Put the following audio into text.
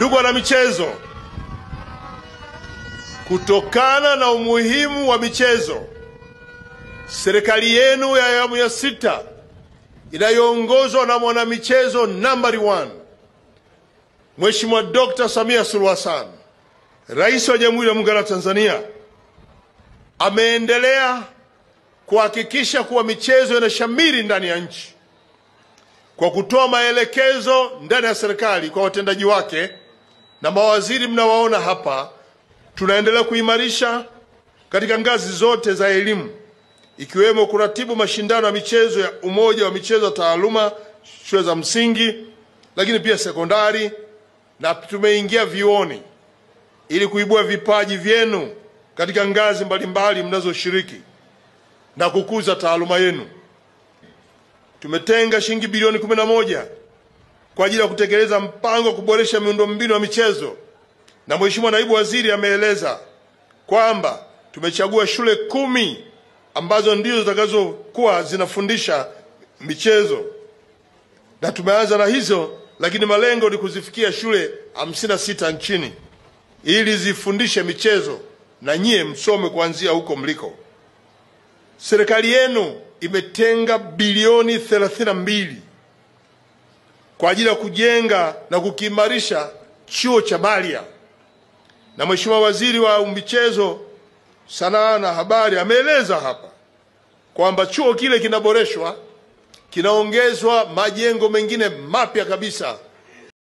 Ndugu wana michezo, kutokana na umuhimu wa michezo, serikali yenu ya awamu ya 6 inayoongozwa na mwanamichezo nambari 1 Mheshimiwa Dr. Samia Suluhu Hassan, Rais wa Jamhuri ya Muungano wa Tanzania, ameendelea kuhakikisha kuwa michezo inashamiri ndani ya nchi kwa kutoa maelekezo ndani ya serikali kwa watendaji wake na mawaziri mnawaona hapa. Tunaendelea kuimarisha katika ngazi zote za elimu, ikiwemo kuratibu mashindano ya michezo ya umoja wa michezo taaluma shule za msingi, lakini pia sekondari, na tumeingia vioni ili kuibua vipaji vyenu katika ngazi mbalimbali mnazoshiriki na kukuza taaluma yenu. Tumetenga shilingi bilioni 11 kwa ajili ya kutekeleza mpango wa kuboresha miundombinu ya michezo, na Mheshimiwa Naibu Waziri ameeleza kwamba tumechagua shule 10 ambazo ndizo zitakazokuwa zinafundisha michezo, na tumeanza na hizo, lakini malengo ni kuzifikia shule 56 nchini ili zifundishe michezo na nyie msome kuanzia huko mliko. Serikali yenu imetenga bilioni 32 kwa ajili ya kujenga na kukiimarisha chuo cha Malia, na Mheshimiwa Waziri wa Michezo, Sanaa na Habari ameeleza hapa kwamba chuo kile kinaboreshwa, kinaongezwa majengo mengine mapya kabisa